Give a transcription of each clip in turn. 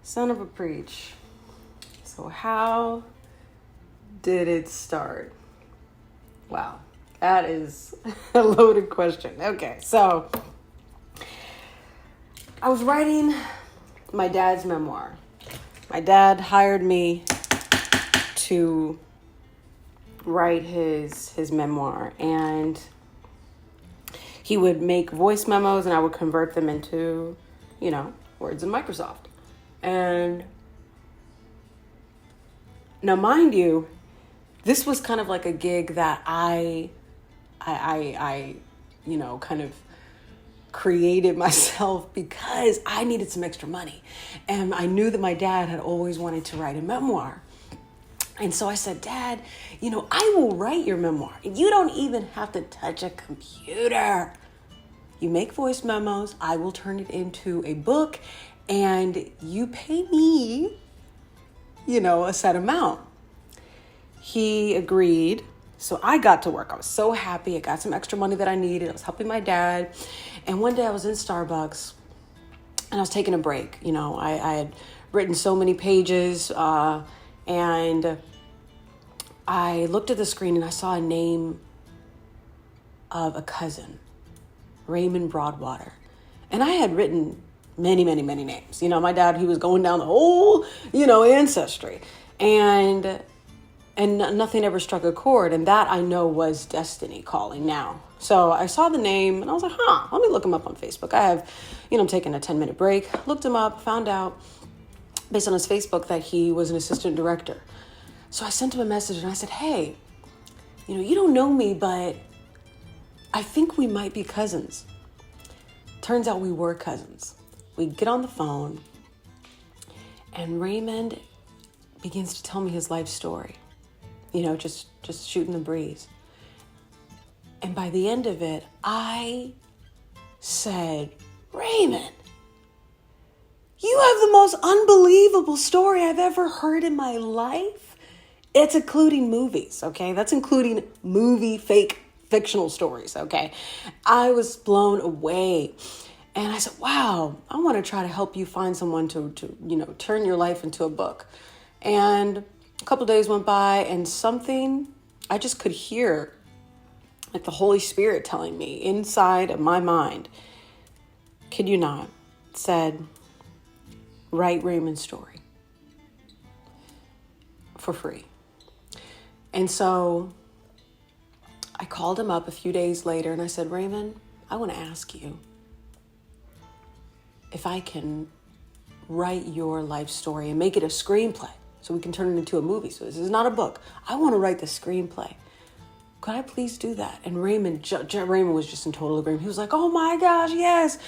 Son of a preach. So how did it start? Wow, that is a loaded question. Okay, so I was writing my dad's memoir. My dad hired me to write his memoir, and he would make voice memos and I would convert them into, words in Microsoft. And now, mind you, this was kind of like a gig that I kind of created myself because I needed some extra money. And I knew that my dad had always wanted to write a memoir. And so I said, Dad, I will write your memoir. You don't even have to touch a computer. You make voice memos, I will turn it into a book, and you pay me, a set amount. He agreed. So I got to work. I was so happy. I got some extra money that I needed. I was helping my dad. And one day I was in Starbucks and I was taking a break. I had written so many pages and I looked at the screen and I saw a name of a cousin, Raymond Broadwater. And I had written many, many, many names. My dad, he was going down the whole, ancestry. And nothing ever struck a chord. And that I know was destiny calling now. So I saw the name and I was like, let me look him up on Facebook. I have, I'm taking a 10-minute break, looked him up, found out based on his Facebook that he was an assistant director. So I sent him a message and I said, hey, you don't know me, but I think we might be cousins. Turns out we were cousins. We get on the phone and Raymond begins to tell me his life story. Just shooting the breeze. And by the end of it, I said, Raymond, you have the most unbelievable story I've ever heard in my life. It's including movies, okay? That's including movie fake fictional stories, okay? I was blown away. And I said, wow, I want to try to help you find someone to turn your life into a book. And a couple days went by and something I just could hear, like the Holy Spirit telling me inside of my mind, kid you not, said, write Raymond's story for free. And so I called him up a few days later and I said, Raymond, I want to ask you if I can write your life story and make it a screenplay so we can turn it into a movie. So this is not a book. I want to write the screenplay. Could I please do that? And Raymond was just in total agreement. He was like, oh my gosh, yes.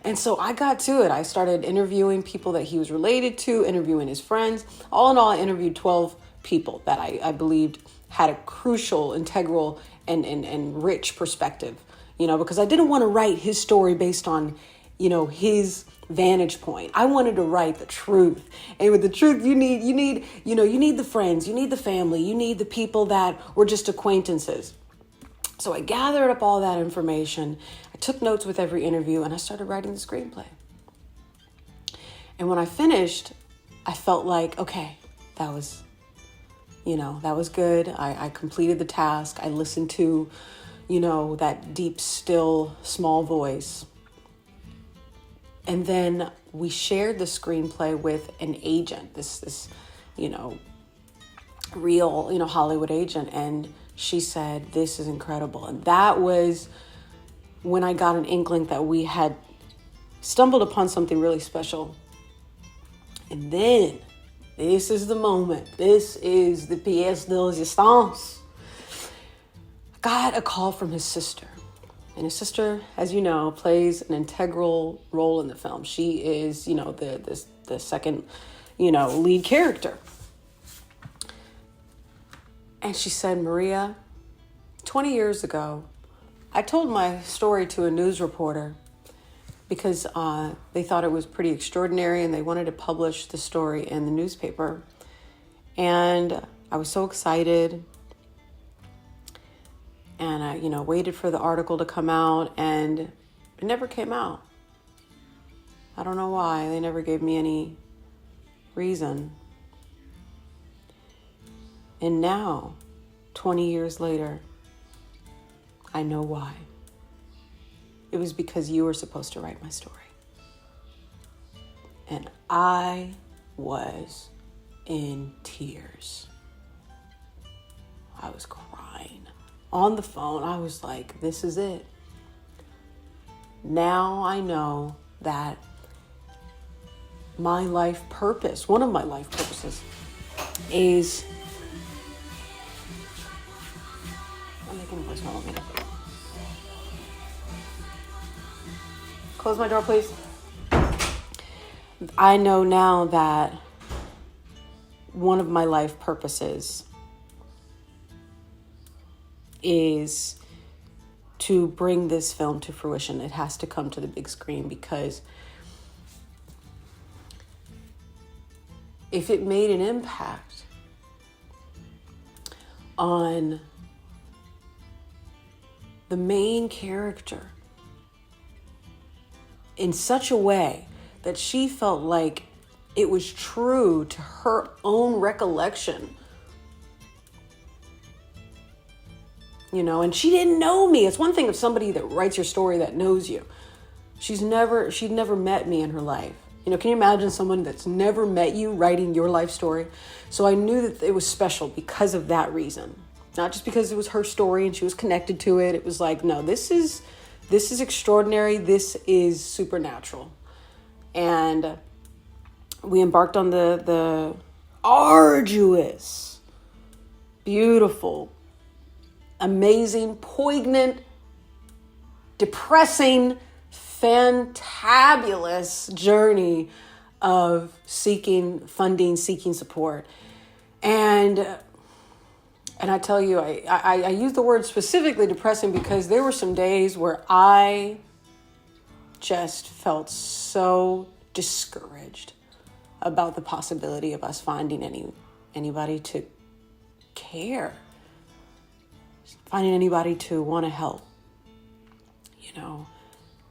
And so I got to it. I started interviewing people that he was related to, interviewing his friends. All in all, I interviewed 12 people that I believed had a crucial, integral, and rich perspective, because I didn't want to write his story based on, his vantage point. I wanted to write the truth. And with the truth, you need the friends, you need the family, you need the people that were just acquaintances. So I gathered up all that information. I took notes with every interview and I started writing the screenplay. And when I finished, I felt like, okay, that was good. I completed the task. I listened to, that deep, still, small voice. And then we shared the screenplay with an agent, this real, Hollywood agent. And she said, this is incredible. And that was when I got an inkling that we had stumbled upon something really special. And then this is the moment. This is the pièce de résistance. I got a call from his sister. And his sister, as you know, plays an integral role in the film. She is, the second, lead character. And she said, Maria, 20 years ago, I told my story to a news reporter because they thought it was pretty extraordinary and they wanted to publish the story in the newspaper. And I was so excited. And I, waited for the article to come out and it never came out. I don't know why. They never gave me any reason. And now, 20 years later, I know why. It was because you were supposed to write my story. And I was in tears. I was crying. On the phone, I was like, this is it. Now I know that my life purpose, one of my life purposes, is... I'm making a voicemail on me. Close my door, please. I know now that one of my life purposes is to bring this film to fruition. It has to come to the big screen, because if it made an impact on the main character in such a way that she felt like it was true to her own recollection, and she didn't know me. It's one thing if somebody that writes your story that knows you. She'd never met me in her life. Can you imagine someone that's never met you writing your life story? So I knew that it was special because of that reason. Not just because it was her story and she was connected to it. It was like, no, this is extraordinary. This is supernatural. And we embarked on the arduous, beautiful, amazing, poignant, depressing, fantabulous journey of seeking funding, seeking support. And I tell you, I use the word specifically depressing because there were some days where I just felt so discouraged about the possibility of us finding anybody to care, finding anybody to want to help,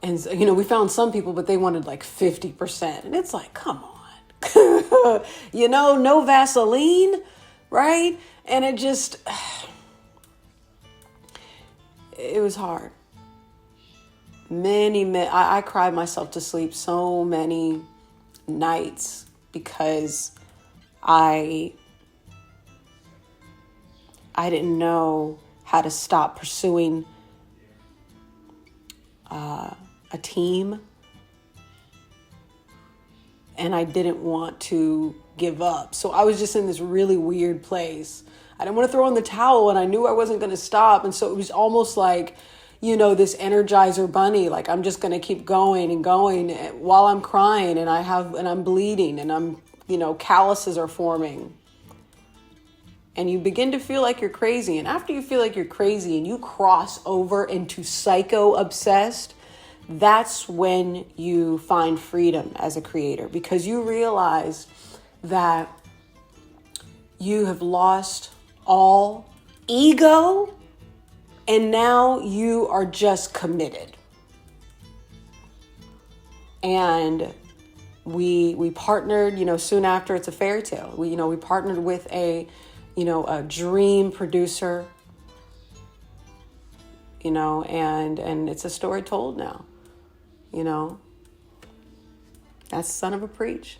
And, we found some people, but they wanted like 50%. And it's like, come on, no Vaseline, right? And it just, it was hard. I cried myself to sleep so many nights because I didn't know how to stop pursuing a team, and I didn't want to give up. So I was just in this really weird place. I didn't want to throw in the towel, and I knew I wasn't going to stop. And so it was almost like, this Energizer bunny, like I'm just going to keep going and going while I'm crying and I'm bleeding and I'm, calluses are forming. And you begin to feel like you're crazy. And after you feel like you're crazy and you cross over into psycho-obsessed, that's when you find freedom as a creator, because you realize that you have lost all ego and now you are just committed. And we partnered, soon after. It's a fairy tale. We partnered with a dream producer, and it's a story told now, that's Son of a Preach.